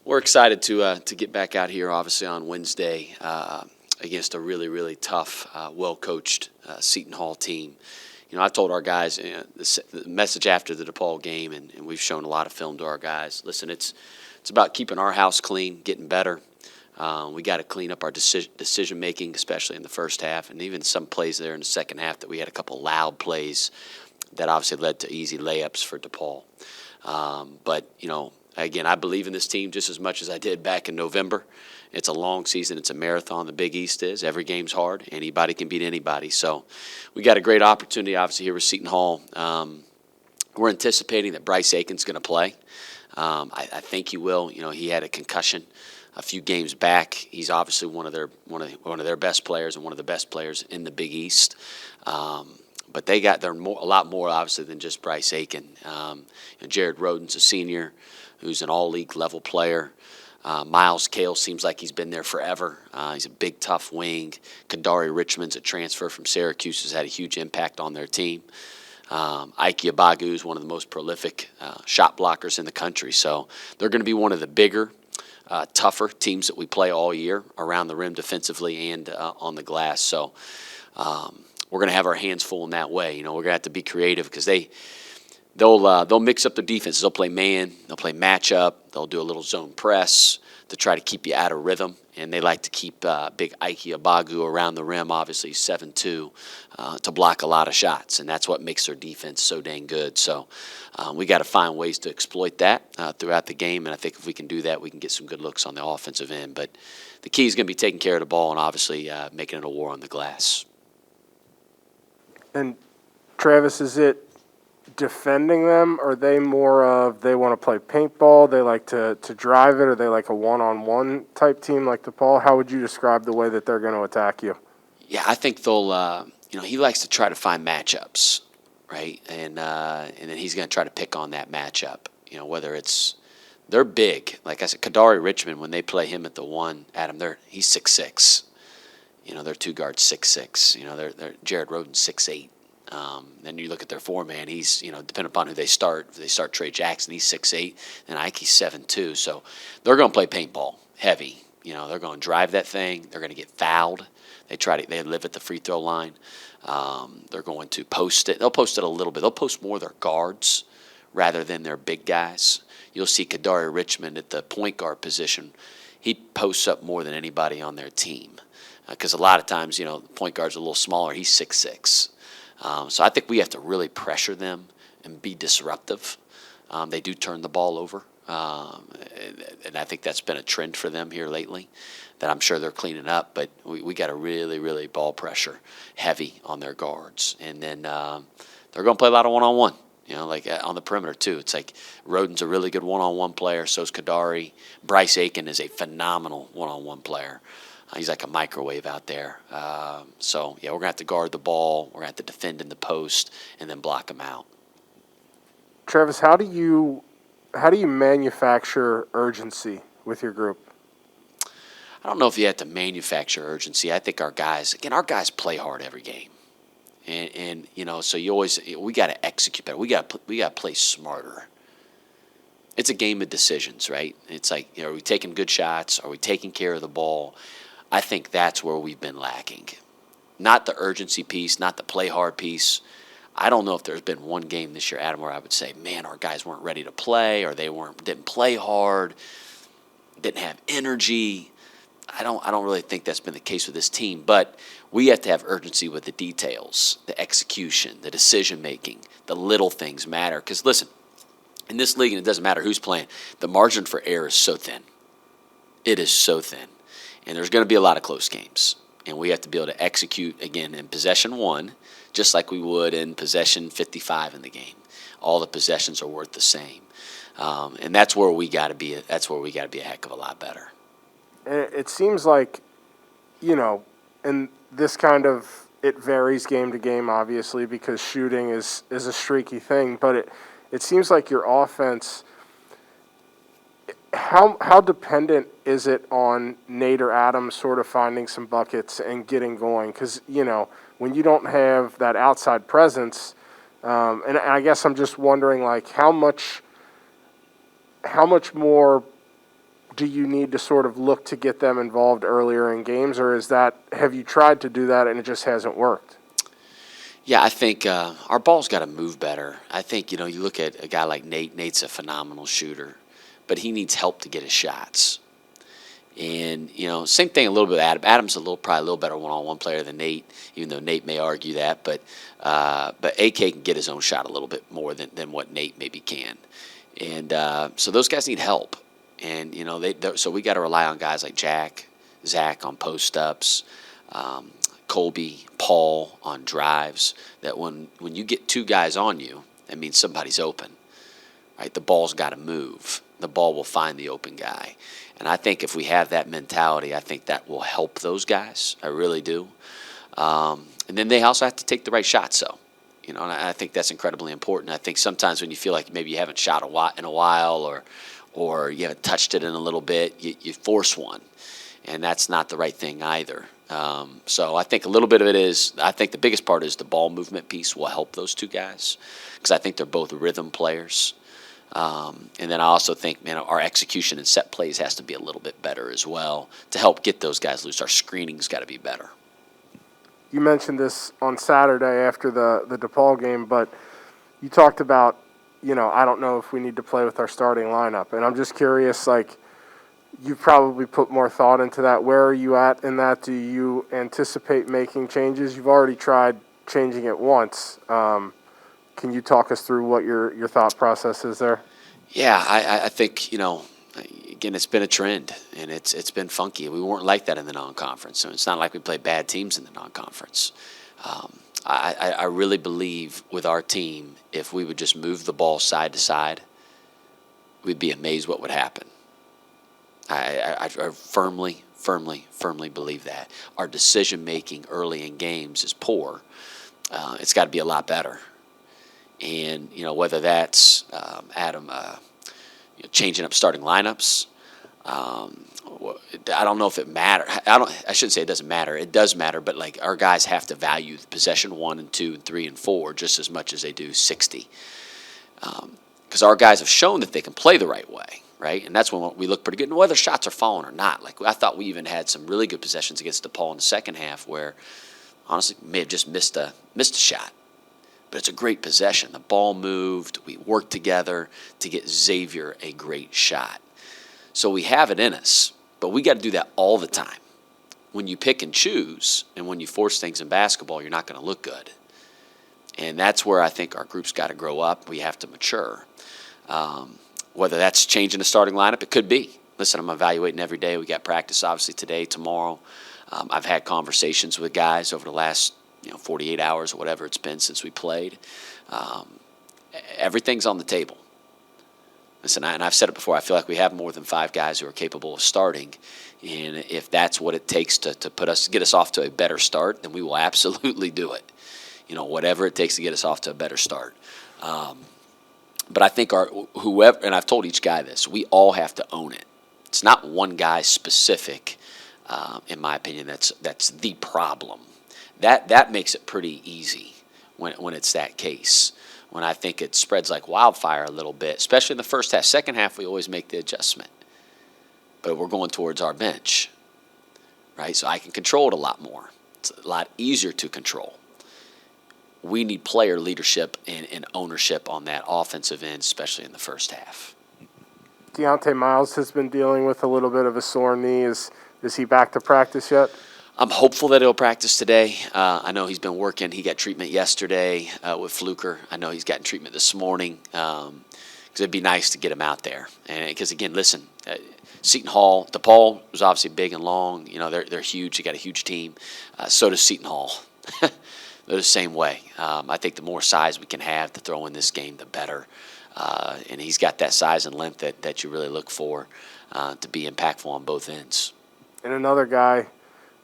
We're excited to get back out here, obviously, on Wednesday against a really, really tough, well-coached Seton Hall team. You know, I told our guys the message after the DePaul game, and we've shown a lot of film to our guys. Listen, it's about keeping our house clean, getting better. We got to clean up our decision making, especially in the first half, and even some plays there in the second half that we had a couple loud plays that obviously led to easy layups for DePaul. But, you know, again, I believe in this team just as much as I did back in November. It's a long season. It's a marathon. The Big East is. Every game's hard. Anybody can beat anybody. So we got a great opportunity, obviously, here with Seton Hall. We're anticipating that Bryce Aiken's going to play. I think he will. You know, he had a concussion a few games back. He's obviously one of their best players and one of the best players in the Big East. But they're a lot more obviously than just Bryce Aiken. Jared Rhoden's a senior who's an all-league level player. Miles Cale seems like he's been there forever. He's a big, tough wing. Kadari Richmond's a transfer from Syracuse, has had a huge impact on their team. Ike Yabagu is one of the most prolific shot blockers in the country. So they're going to be one of the bigger, tougher teams that we play all year around the rim defensively and on the glass. So we're going to have our hands full in that way. You know, we're going to have to be creative because they'll mix up their defenses. They'll play man, they'll play matchup, they'll do a little zone press to try to keep you out of rhythm. And they like to keep big Ike Abagu around the rim, obviously 7'2", to block a lot of shots. And that's what makes their defense so dang good. So we got to find ways to exploit that throughout the game. And I think if we can do that, we can get some good looks on the offensive end. But the key is going to be taking care of the ball and obviously making it a war on the glass. And Travis, is it defending them? Or are they more of they want to play paintball, they like to drive it, or they like a one-on-one type team like DePaul? How would you describe the way that they're going to attack you? Yeah, I think they'll he likes to try to find matchups, right? And then he's going to try to pick on that matchup. You know, whether they're big. Like I said, Kadari Richmond, when they play him at the one, Adam, he's 6'6". You know, their two guards 6'6". You know, they're Jared Rhoden 6'8". Then you look at their four-man, he's, you know, depending upon who they start. If they start Trey Jackson, he's 6'8", and Ike's 7'2". So they're going to play paintball heavy. You know, they're going to drive that thing. They're going to get fouled. They live at the free throw line. They're going to post it. They'll post it a little bit. They'll post more of their guards rather than their big guys. You'll see Kadari Richmond at the point guard position. He posts up more than anybody on their team because a lot of times, you know, the point guard's a little smaller. He's 6'6". So I think we have to really pressure them and be disruptive. They do turn the ball over, and I think that's been a trend for them here lately that I'm sure they're cleaning up. But we got to really, really ball pressure heavy on their guards. And then they're going to play a lot of one-on-one, you know, like on the perimeter too. It's like Rhoden's a really good one-on-one player. So's Kadari. Bryce Aiken is a phenomenal one-on-one player. He's like a microwave out there. So, yeah, we're going to have to guard the ball. We're going to have to defend in the post and then block them out. Travis, how do you manufacture urgency with your group? I don't know if you have to manufacture urgency. I think our guys play hard every game. And you know, so we got to execute better. We got to play smarter. It's a game of decisions, right? It's like, you know, are we taking good shots? Are we taking care of the ball? I think that's where we've been lacking. Not the urgency piece, not the play hard piece. I don't know if there's been one game this year, Adam, where I would say, man, our guys weren't ready to play, or didn't play hard, didn't have energy. I don't really think that's been the case with this team, but we have to have urgency with the details, the execution, the decision making, the little things matter. Because listen, in this league, and it doesn't matter who's playing, the margin for error is so thin. It is so thin. And there's going to be a lot of close games. And we have to be able to execute, again, in possession 1, just like we would in possession 55 in the game. All the possessions are worth the same. And that's where we got to be. That's where we got to be a heck of a lot better. It seems like, you know, and this kind of, it varies game to game, obviously, because shooting is a streaky thing. But it seems like your offense, how dependent is it on Nate or Adam sort of finding some buckets and getting going? Because, you know, when you don't have that outside presence, and I guess I'm just wondering, like, how much more do you need to sort of look to get them involved earlier in games, or have you tried to do that and it just hasn't worked? Yeah, I think our ball's got to move better. I think, you look at a guy like Nate. Nate's a phenomenal shooter, but he needs help to get his shots. And, same thing a little bit with Adam. Adam's probably a little better one-on-one player than Nate, even though Nate may argue that. But AK can get his own shot a little bit more than what Nate maybe can. And so those guys need help. And, so we got to rely on guys like Zach on post-ups, Colby, Paul on drives, that when you get two guys on you, that means somebody's open, right? The ball's got to move. The ball will find the open guy. And I think if we have that mentality, I think that will help those guys. I really do. And then they also have to take the right shots, though. And I think that's incredibly important. I think sometimes when you feel like maybe you haven't shot in a while or you haven't touched it in a little bit, you force one. And that's not the right thing either. So I think a little bit of it is, I think the biggest part is the ball movement piece will help those two guys because I think they're both rhythm players. And then I also think, our execution and set plays has to be a little bit better as well to help get those guys loose. Our screening's got to be better. You mentioned this on Saturday after the DePaul game, but you talked about, I don't know if we need to play with our starting lineup. And I'm just curious, you probably put more thought into that. Where are you at in that? Do you anticipate making changes? You've already tried changing it once. Can you talk us through what your thought process is there? Yeah, I think, again, it's been a trend, and it's been funky. We weren't like that in the non-conference, so it's not like we played bad teams in the non-conference. I really believe with our team, if we would just move the ball side to side, we'd be amazed what would happen. I firmly believe that. Our decision-making early in games is poor. It's got to be a lot better. And, whether that's, Adam, changing up starting lineups, I don't know if it matters. I shouldn't say it doesn't matter. It does matter, but, our guys have to value possession 1 and 2 and 3 and 4 just as much as they do 60. Because our guys have shown that they can play the right way. Right, and that's when we look pretty good. And whether shots are falling or not, I thought we even had some really good possessions against DePaul in the second half, where honestly may have just missed a shot, but it's a great possession. The ball moved. We worked together to get Xavier a great shot. So we have it in us, but we got to do that all the time. When you pick and choose, and when you force things in basketball, you're not going to look good. And that's where I think our group's got to grow up. We have to mature. Whether that's changing the starting lineup, it could be. Listen, I'm evaluating every day. We got practice, obviously, today, tomorrow. I've had conversations with guys over the last 48 hours or whatever it's been since we played. Everything's on the table. Listen, and I've said it before, I feel like we have more than 5 guys who are capable of starting. And if that's what it takes to get us off to a better start, then we will absolutely do it. Whatever it takes to get us off to a better start. But I think whoever, and I've told each guy this, we all have to own it. It's not one guy specific, in my opinion, that's the problem. That makes it pretty easy when it's that case. When I think it spreads like wildfire a little bit, especially in the first half. Second half, we always make the adjustment. But we're going towards our bench, right? So I can control it a lot more. It's a lot easier to control. We need player leadership and ownership on that offensive end, especially in the first half. Deontay Miles has been dealing with a little bit of a sore knee. Is he back to practice yet? I'm hopeful that he'll practice today. I know he's been working. He got treatment yesterday with Fluker. I know he's gotten treatment this morning because it'd be nice to get him out there. And because, again, listen, Seton Hall, DePaul was obviously big and long. They're huge. They got a huge team. So does Seton Hall. They're the same way. I think the more size we can have to throw in this game, the better. And he's got that size and length that you really look for to be impactful on both ends. And another guy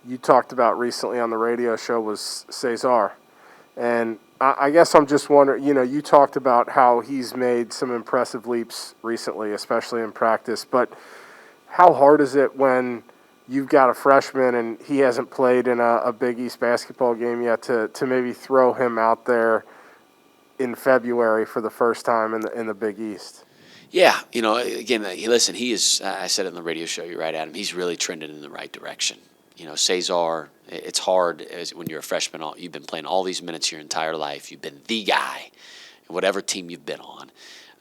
you talked about recently on the radio show was Cesar. And I guess I'm just wondering, you talked about how he's made some impressive leaps recently, especially in practice. But how hard is it when you've got a freshman and he hasn't played in a Big East basketball game yet to maybe throw him out there in February for the first time in the Big East? Yeah, again, listen, he is, I said it on the radio show, you're right, Adam, he's really trending in the right direction. Cesar, it's hard when you're a freshman, you've been playing all these minutes your entire life, you've been the guy, whatever team you've been on.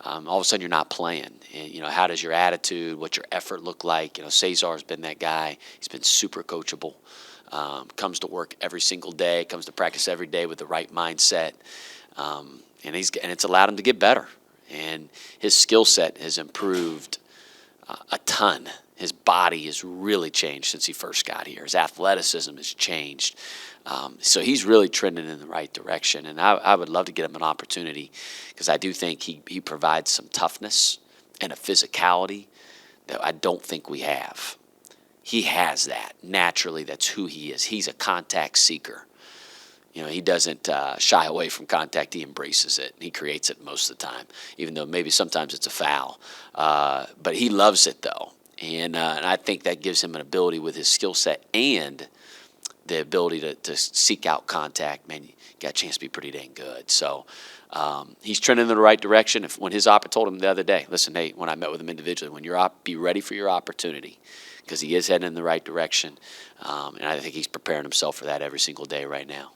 All of a sudden you're not playing. And, how does your attitude, what's your effort look like? Cesar's been that guy. He's been super coachable. Comes to work every single day, comes to practice every day with the right mindset. And it's allowed him to get better. And his skill set has improved a ton. His body has really changed since he first got here. His athleticism has changed. So he's really trending in the right direction. And I would love to get him an opportunity because I do think he provides some toughness and a physicality that I don't think we have. He has that. Naturally, that's who he is. He's a contact seeker. He doesn't shy away from contact. He embraces it. He creates it most of the time, even though maybe sometimes it's a foul. But he loves it, though. And I think that gives him an ability with his skill set and the ability to seek out contact. Man, you got a chance to be pretty dang good. So he's trending in the right direction. When his opponent told him the other day, listen, hey, when I met with him individually, be ready for your opportunity because he is heading in the right direction. And I think he's preparing himself for that every single day right now.